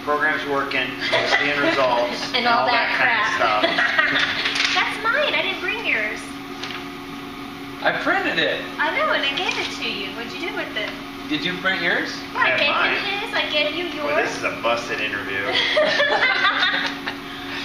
program's working, seeing results, and all that kind of stuff. That's mine. I didn't bring yours. I printed it. I know, and I gave it to you. What'd you do with it? Did you print yours? Yeah, I gave him his. I gave you yours. Boy, this is a busted interview.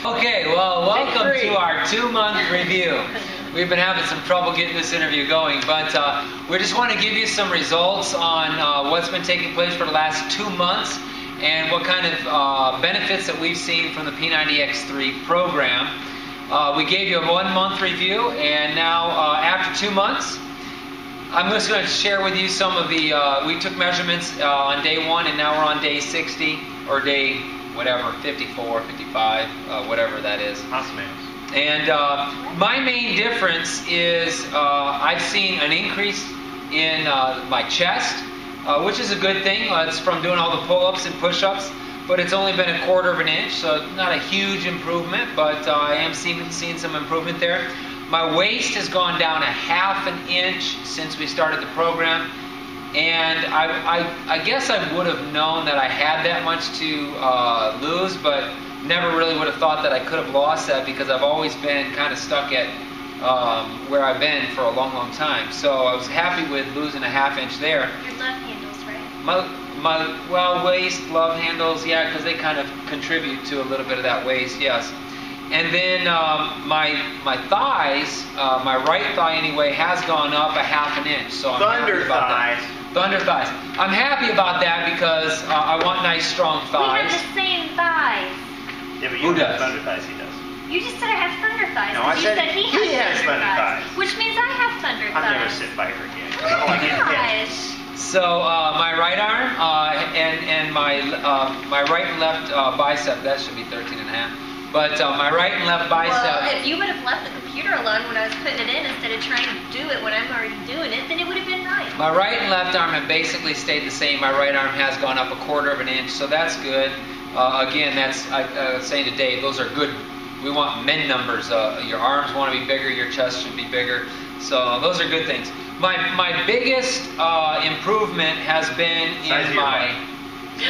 Okay, well, welcome to our 2-month review. We've been having some trouble getting this interview going, but we just want to give you some results on what's been taking place for the last 2 months and what kind of benefits that we've seen from the P90X3 program. We gave you a 1-month review, and now after 2 months, I'm just going to share with you some of the, we took measurements on day 1, and now we're on day 60, or day whatever, 54, 55, whatever that is. Awesome. And my main difference is I've seen an increase in my chest, which is a good thing. It's from doing all the pull-ups and push-ups, but it's only been 1/4 of an inch, so not a huge improvement, but I am seeing some improvement there. My waist has gone down 1/2 an inch since we started the program, and I guess I would have known that I had that much to lose, but never really would have thought that I could have lost that because I've always been kind of stuck at where I've been for a long, long time. So I was happy with losing 1/2 inch there. Your love handles, right? Well, waist, love handles, yeah, because they kind of contribute to a little bit of that waist, yes. And then my thighs, my right thigh anyway, has gone up 1/2 an inch. So I'm happy about that. Thunder thighs. I'm happy about that because I want nice, strong thighs. We have the same thighs. Yeah, but you have thunder thighs, he does. You just said I have thunder thighs. No, I you said he has thunder thighs. Which means I have thunder thighs. I'll never sit by her again. Oh my gosh. So my right arm and my right and left bicep, that should be 13.5. But my right and left bicep. Well, if you would have left the computer alone when I was putting it in instead of trying to do it when I'm already doing it, then it would have been right. My right and left arm have basically stayed the same. My right arm has gone up 1/4 of an inch, so that's good. Again, that's I was saying to Dave, those are good. We want men numbers. Your arms want to be bigger, your chest should be bigger. So those are good things. My biggest improvement has been in my.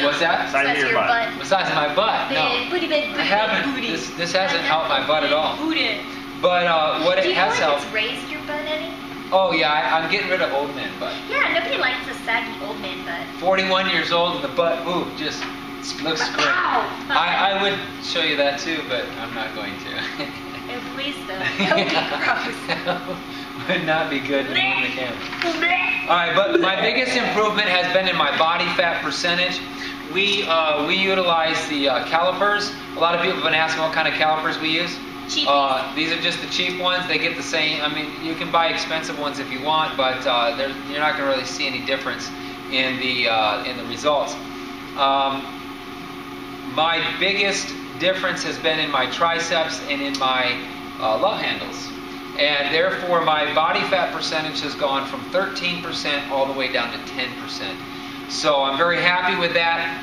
What's that? Size of your butt. The size of my butt. Big, No, booty, big, booty, I haven't. booty. This hasn't helped my butt at all. Booty. But what it has helped. Do you know if it's raised your butt any? Oh yeah, I'm getting rid of old man butt. Yeah, nobody likes a saggy old man butt. 41 years old and the butt, ooh, just looks great. Ow! I would show you that too, but I'm not going to. Oh, please don't. That would be gross. Would not be good to move the camera. Alright, but my biggest improvement has been in my body fat percentage. We utilize the calipers. A lot of people have been asking what kind of calipers we use. These are just the cheap ones. They get the same. I mean, you can buy expensive ones if you want, but you're not going to really see any difference in the results. My biggest difference has been in my triceps and in my love handles. And therefore, my body fat percentage has gone from 13% all the way down to 10%. So I'm very happy with that.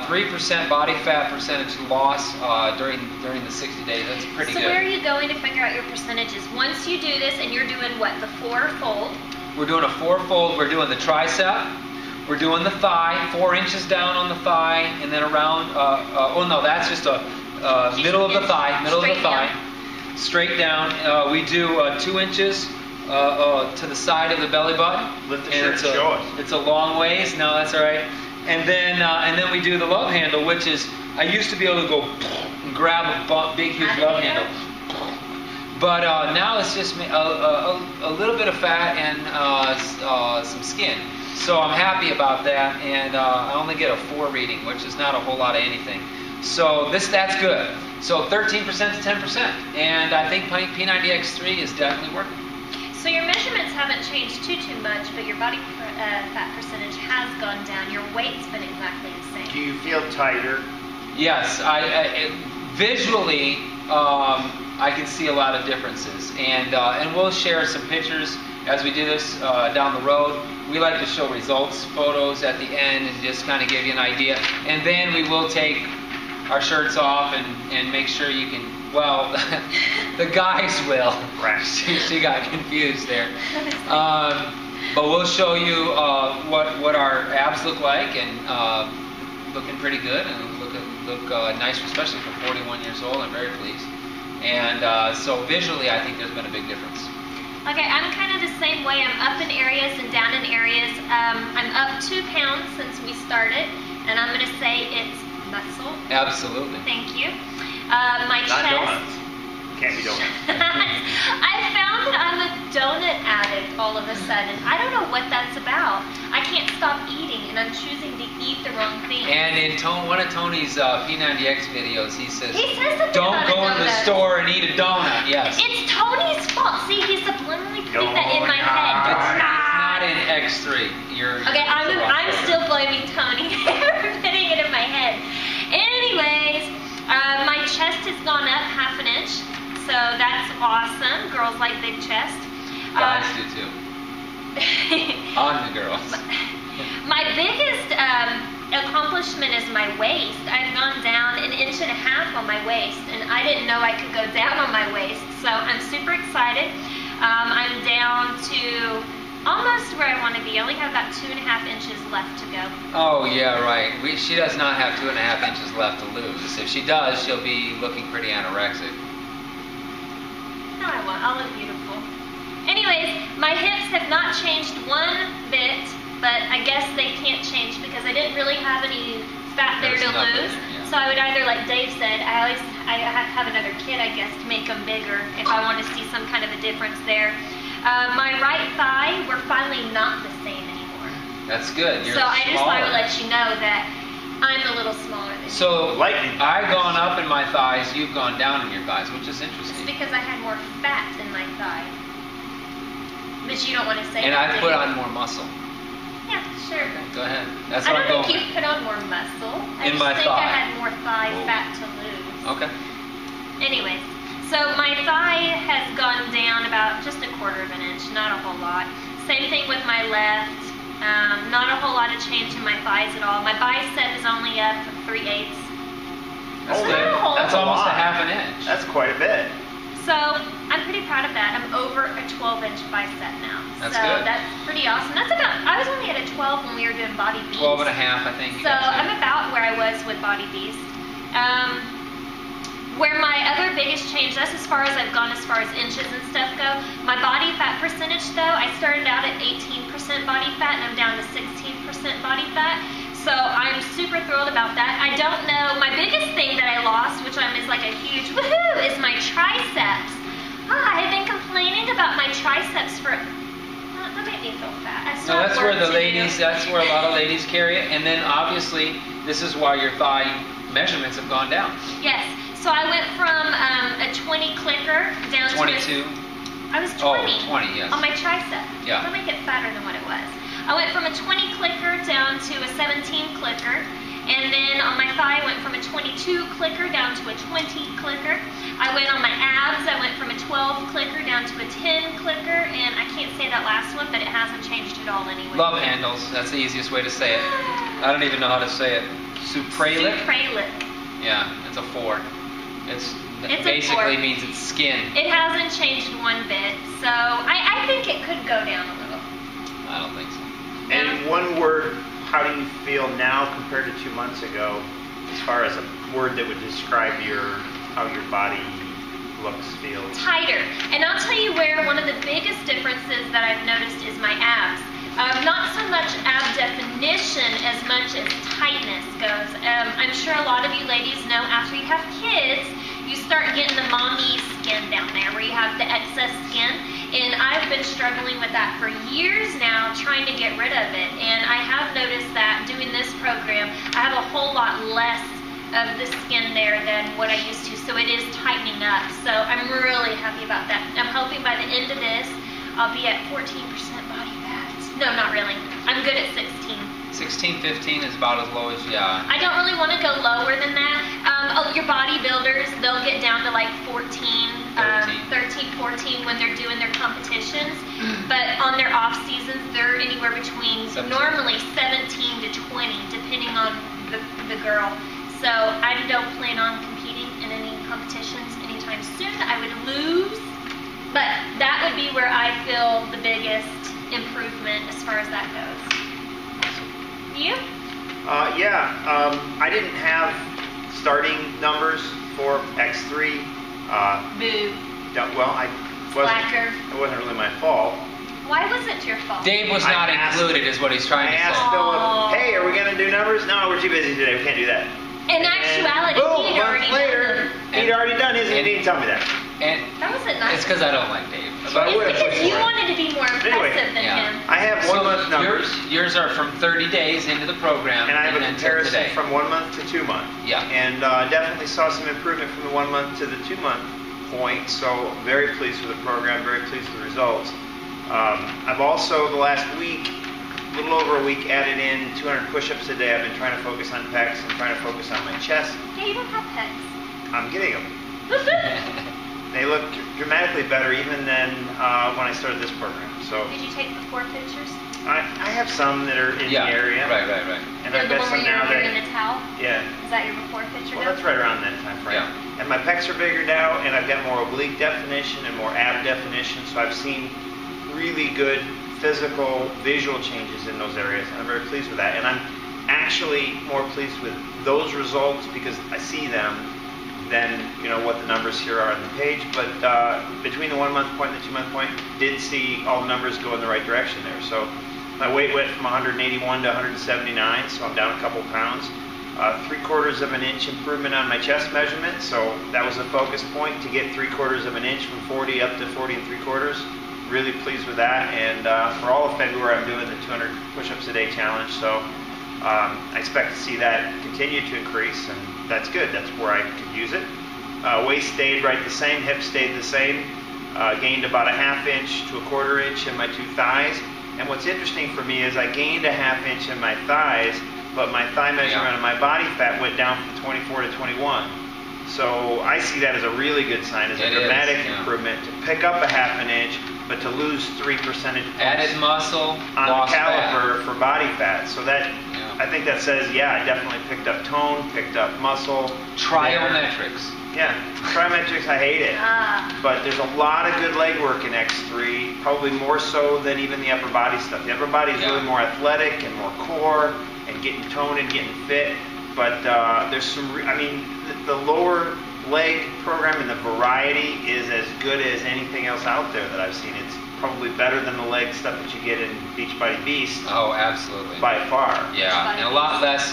3% body fat percentage loss during the 60 days. That's pretty good. So where are you going to figure out your percentages? Once you do this, and you're doing what, the 4-fold? We're doing a 4-fold. We're doing the tricep. We're doing the thigh, 4 inches down on the thigh, and then around. Oh no, that's just a middle of the thigh. Middle of the thigh. Straight down. We do 2 inches. To the side of the belly button. Lift the shirt and show us. It's a long ways. No, that's all right. And then we do the love handle, which is I used to be able to go and grab a big, huge love handle, but now it's just a little bit of fat and some skin. So I'm happy about that, and I only get a 4 reading, which is not a whole lot of anything. So that's good. So 13% to 10%, and I think P90X3 is definitely working. So your measurements haven't changed too much, but your body fat percentage has gone down. Your weight's been exactly the same. Do you feel tighter? Yes, visually I can see a lot of differences, and we'll share some pictures as we do this down the road. We like to show results, photos at the end, and just kind of give you an idea. And then we will take our shirts off and make sure you can. Well, the guys will. Right. She got confused there. But we'll show you what our abs look like, and looking pretty good, and look nicer, especially for 41 years old. I'm very pleased. And so visually, I think there's been a big difference. Okay, I'm kind of the same way. I'm up in areas and down in areas. I'm up 2 pounds since we started, and I'm going to say it's muscle. Absolutely. Thank you. My Not chest. donuts. Can't be donuts. I found that I'm a donut addict all of a sudden. I don't know what that's about. I can't stop eating, and I'm choosing to eat the wrong thing. And in one of Tony's P90X videos, he says something don't about go a in the donut. store and eat a donut. Yes. It's Tony's fault. See, he's subliminally putting that in my head. It's not in X3. Okay, I'm still blaming Tony for putting it in my head. Anyways, my chest has gone up 1/2 inch, so that's awesome. Girls like big chest. Guys do too. On the girls. My biggest accomplishment is my waist. I've gone down 1.5 inches on my waist, and I didn't know I could go down on my waist, so I'm super excited. I'm down to almost where I want to be. I only have about 2.5 inches left to go. Oh yeah, right. She does not have 2.5 inches left to lose. If she does, she'll be looking pretty anorexic. No, I won't. I'll look beautiful. Anyways, my hips have not changed one bit, but I guess they can't change because I didn't really have any fat there to lose. Yeah. So I would either, like Dave said, I have to have another kid, I guess, to make them bigger if I want to see some kind of a difference there. My right thigh, we're finally not the same anymore. That's good. You're so I just smaller. thought I would let you know that I'm a little smaller than you. So Lightning. I've gone up in my thighs, you've gone down in your thighs, which is It's interesting. because I had more fat in my thigh. But you don't want to say And that, I've do put you? on more muscle. Yeah, sure. Go ahead. That's I what I'm don't think going you've put on more muscle. I In just my think thigh. I had more thigh Whoa. fat to lose. with. Okay. Anyways, so my thigh has gone down about just 1/4 inch, not a whole lot. Same thing with my left. Not a whole lot of change in my thighs at all. My bicep is only up 3/8. That's Oh, good. That's that's a almost lot. 1/2 inch. That's quite a bit. So I'm pretty proud of that. I'm over a 12-inch bicep now. That's so good. that's pretty awesome. That's about. I was only at a 12 when we were doing Body Beast. 12.5, I think. you So guys said. I'm about where I was with Body Beast. Where my other biggest change, that's as far as I've gone as far as inches and stuff go. My body fat percentage though, I started out at 18% body fat and I'm down to 16% body fat. So I'm super thrilled about that. I don't know, my biggest thing that I lost, which is like a huge woohoo, is my triceps. I've been complaining about my triceps for, that made me feel fat. I still No, have that's where work the to do. ladies, that's where a lot of ladies carry it. And then obviously, this is why your thigh measurements have gone down. Yes. So I went from a 20 clicker down 22. to I was 20. Oh, 20, yes. On my tricep. Yeah. I'll make it fatter than what it was. I went from a 20 clicker down to a 17 clicker. And then on my thigh, I went from a 22 clicker down to a 20 clicker. I went on my abs, I went from a 12 clicker down to a 10 clicker. And I can't say that last one, but it hasn't changed at all anyway. Love handles. That's the easiest way to say it. I don't even know how to say it. Supralic? Supralic. Yeah, it's a 4. It's It a basically 4. means it's skin. It hasn't changed one bit. So I think it could go down a little. I don't think so. And in one word, how do you feel now compared to 2 months ago, as far as a word that would describe how your body looks, feels? Tighter. And I'll tell you where one of the biggest differences that I've noticed is my abs. Not so much ab definition as much as tightness goes. I'm sure a lot of you ladies know after you have kids, you start getting the mommy skin down there where you have the excess skin. And I've been struggling with that for years now, trying to get rid of it. And I have noticed that doing this program, I have a whole lot less of the skin there than what I used to. So it is tightening up. So I'm really happy about that. I'm hoping by the end of this, I'll be at 14% body fat. No, not really. I'm good at 16. 16, 15 is about as low as, yeah. I don't really want to go lower than that. Your bodybuilders, they'll get down to like 14, 13, 14 when they're doing their competitions. But on their off seasons, they're anywhere between 17. normally 17 to 20, depending on the girl. So I don't plan on competing in any competitions anytime soon. I would lose, but that would be where I feel the biggest improvement as far as that goes. You? I didn't have, starting numbers for X3. Boo. Well, Slacker. it wasn't really my fault. Why was it your fault? Dave was not included, is what he's trying to I say. asked Philip, hey, are we going to do numbers? No, we're too busy today. We can't do that. In actuality, boom, he'd already later, done he'd already done his, and he didn't tell me that. And it. That wasn't nice. it's because I don't like Dave. So I would have It's pushed because you for it. wanted to be more impressive Anyway, than yeah. him. I have 1 month numbers, yours are from 30 days into the program, and I have a then till comparison today. from 1 month to 2 month. Yeah. And definitely saw some improvement from the 1 month to the 2 month point. So very pleased with the program, very pleased with the results. I've also, the last week, a little over a week, added in 200 push-ups a day. I've been trying to focus on pecs and trying to focus on my chest. Yeah, you don't have pecs. I'm getting them. They look dramatically better even than when I started this program. So Did you take before pictures? I have some that are in the area. Right. And They're I've the got one where some you're now wearing that, the towel? yeah. Is that your before picture Well, now? that's right around that time frame. Yeah. And my pecs are bigger now, and I've got more oblique definition and more ab definition. So I've seen really good physical, visual changes in those areas, and I'm very pleased with that. And I'm actually more pleased with those results because I see them than what the numbers here are on the page. But between the 1 month point and the 2 month point, did see all the numbers go in the right direction there. So my weight went from 181 to 179, so I'm down a couple pounds. 3/4 of an inch improvement on my chest measurement, so that was a focus point to get 3/4 of an inch from 40 up to 40 3/4. Really pleased with that, and for all of February I'm doing the 200 push-ups a day challenge, so I expect to see that continue to increase, and that's good. That's where I could use it. Waist stayed right the same, hips stayed the same, gained about a 1/2 inch to a 1/4 inch in my 2 thighs, and what's interesting for me is I gained a 1/2 inch in my thighs, but my thigh measurement of my body fat went down from 24 to 21. So I see that as a really good sign, as a dramatic improvement to pick up a 1/2 inch, but to lose 3 percentage points added muscle on the lost caliper fat. for body fat. So that I think that says, yeah, I definitely picked up tone, picked up muscle. Triometrics. Yeah, triometrics, I hate it. But there's a lot of good leg work in X3, probably more so than even the upper body stuff. The upper body is really more athletic and more core and getting toned and getting fit. But there's some, the lower leg program and the variety is as good as anything else out there that I've seen. It's probably better than the leg stuff that you get in Beachbody Beast. Oh, absolutely. By far. Yeah, and a lot less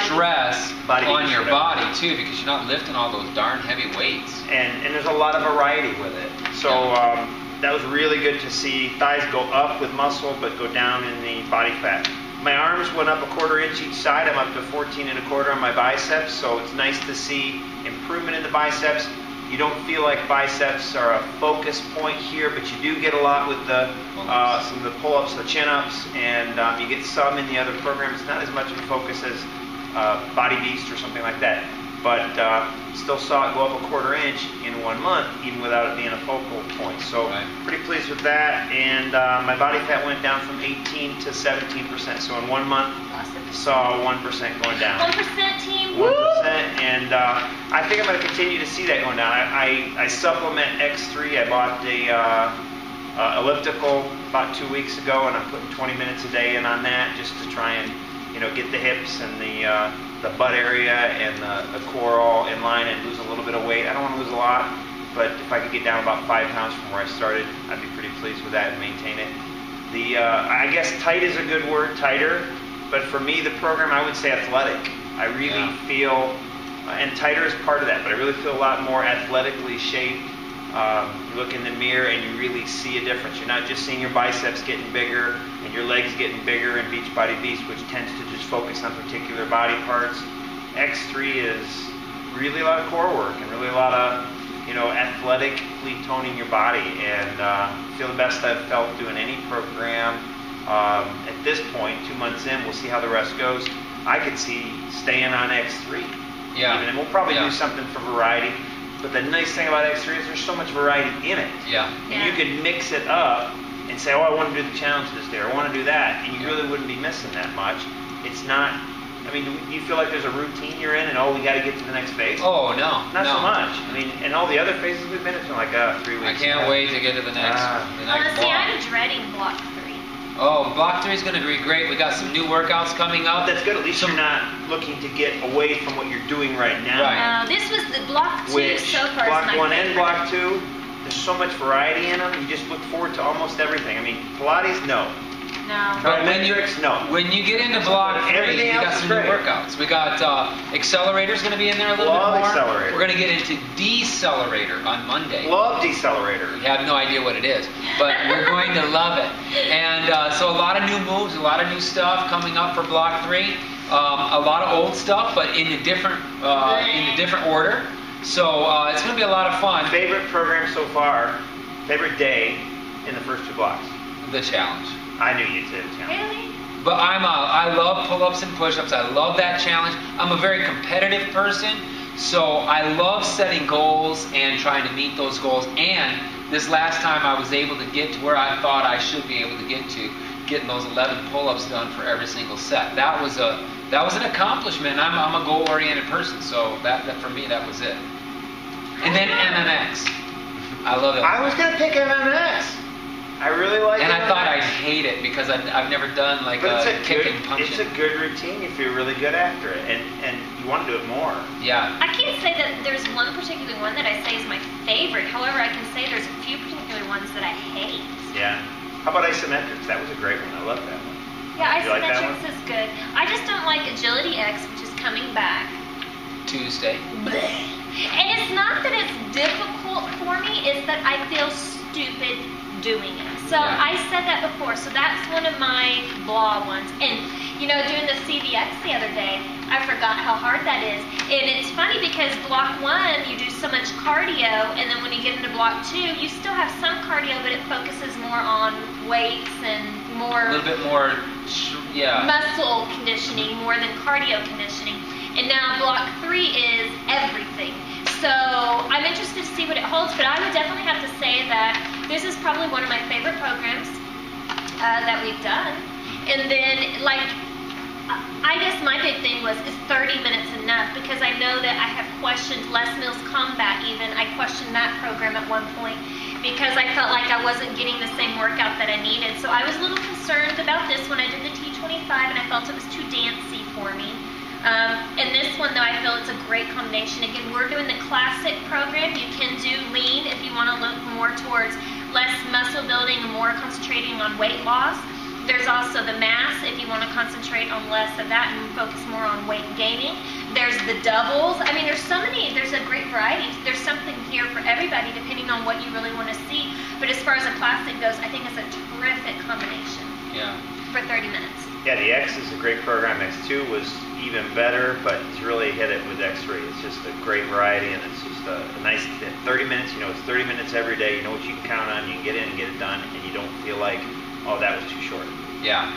stress on your body too, because you're not lifting all those darn heavy weights. And there's a lot of variety with it. So that was really good to see. Thighs go up with muscle, but go down in the body fat. My arms went up a 1/4 inch each side. I'm up to 14 1/4 on my biceps, so it's nice to see improvement in the biceps. You don't feel like biceps are a focus point here, but you do get a lot with the some of the pull-ups, the chin-ups, and you get some in the other programs. Not as much of a focus as Body Beast or something like that, but still saw it go up a 1/4 inch in 1 month, even without it being a focal point. So pretty pleased with that, and my body fat went down from 18 to 17%. So in 1 month, saw 1% going down. 1% team. 1%, and I think I'm going to continue to see that going down. I supplement X3. I bought the elliptical about 2 weeks ago, and I'm putting 20 minutes a day in on that just to try and get the hips and the butt area and the core all in line and lose a little bit of weight. I don't want to lose a lot, but if I could get down about 5 pounds from where I started, I'd be pretty pleased with that and maintain it. I guess tight is a good word, tighter, but for me the program, I would say athletic. I really feel, and tighter is part of that, but I really feel a lot more athletically shaped. You look in the mirror and you really see a difference. You're not just seeing your biceps getting bigger and your legs getting bigger in Beachbody Beast, which tends to just focus on particular body parts. X3 is really a lot of core work and really a lot of athletically toning your body, and feel the best I've felt doing any program. At this point, 2 months in, we'll see how the rest goes. I could see staying on X3. Yeah. And we'll probably do something for variety. But the nice thing about X3 is there's so much variety in it. Yeah. And you could mix it up and say, oh, I want to do the challenge this day, or I want to do that. And you really wouldn't be missing that much. It's not, do you feel like there's a routine you're in and, we got to get to the next phase? Oh, no. Not so much. And all the other phases we've been in, it's been like 3 weeks. I can't wait to get to the next See, block. I'm dreading block 3. Oh, block 3 is going to be great. We got some new workouts coming up. That's good. At least you're not looking to get away from what you're doing right now. Right. This was the block 2 Which so far. block is my 1 and favorite. block 2, there's so much variety in them. You just look forward to almost everything. I mean, Pilates, no. No. But Metrics, no. when you get into block 3, Everything we got else is some new great. workouts. We got accelerators going to be in there a little Love bit more. accelerator. We're going to get into decelerator on Monday. Love decelerator. We have no idea what it is, but we're going to love it. And so a lot of new moves, a lot of new stuff coming up for block 3. A lot of old stuff, but in a different order. So it's going to be a lot of fun. Favorite program so far, favorite day in the first 2 blocks? The challenge. I knew you'd say the challenge. Really? But I love pull-ups and push-ups. I love that challenge. I'm a very competitive person, so I love setting goals and trying to meet those goals. And this last time I was able to get to where I thought I should be able to get to, getting those 11 pull-ups done for every single set. That was an accomplishment. I'm a goal-oriented person, so that for me that was it. And then MMX. I love it. I was going to pick MMX. I really like And MMX. I thought I'd hate it because I've never done like But a kick and punch. it's a good routine if you're really good after it, and you want to do it more. Yeah. I can't say that there's one particular one that I say is my favorite. However, I can say there's a few particular ones that I hate. Yeah. How about isometrics? That was a great one. I love that one. Yeah, You like that isometrics is good. I just don't like Agility X, which is coming back. Tuesday. Blech. And it's not that it's difficult for me, it's that I feel stupid doing it. So Yeah. I said that before, so that's one of my blah ones. And doing the CVX the other day, I forgot how hard that is. And it's funny because block 1, you do so much cardio, and then when you get into block 2, you still have some cardio, but it focuses more on weights and more A little bit more, muscle conditioning more than cardio conditioning. And now block 3 is everything. So I'm interested to see what it holds, but I would definitely have to say that this is probably one of my favorite programs that we've done. And then, I guess my big thing was, is 30 minutes enough? Because I know that I have questioned Les Mills Combat even. I questioned that program at one point because I felt like I wasn't getting the same workout that I needed. So I was a little concerned about this when I did the T25, and I felt it was too dancey for me. And this one, though, I feel it's a great combination. Again, we're doing the classic program. You can do lean if you want to look more towards less muscle building and more concentrating on weight loss. There's also the mass if you want to concentrate on less of that and focus more on weight gaining. There's the doubles. I mean, there's a great variety. There's something here for everybody depending on what you really want to see. But as far as a classic goes, I think it's a terrific combination. Yeah. For 30 minutes. Yeah, the X is a great program. X2 was even better, but it's really hit it with X3. It's just a great variety, and it's just a nice 30 minutes. It's 30 minutes every day. You know what you can count on. You can get in and get it done, and you don't feel like, oh, that was too short. Yeah.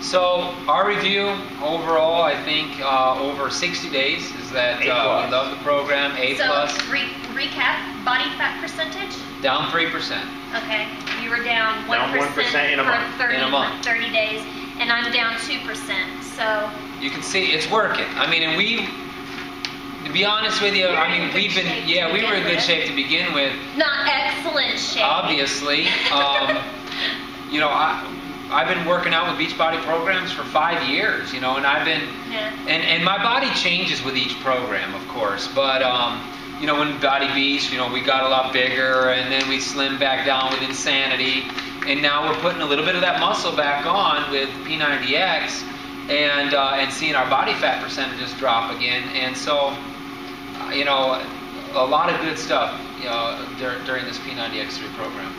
So our review overall, I think over 60 days is that we love the program. A+. So recap, body fat percentage? Down 3%. Okay, you were down 1%, Down 1% in a month. 30 days, and I'm down 2%. So you can see it's working. I mean, and to be honest with you, I mean, we were in good shape to begin with. Not excellent shape. Obviously, I've been working out with Beachbody programs for 5 years, and I've been, and my body changes with each program, of course, but when Body Beast, we got a lot bigger, and then we slimmed back down with Insanity, and now we're putting a little bit of that muscle back on with P90X, and seeing our body fat percentages drop again, and so, a lot of good stuff, during this P90X3 program.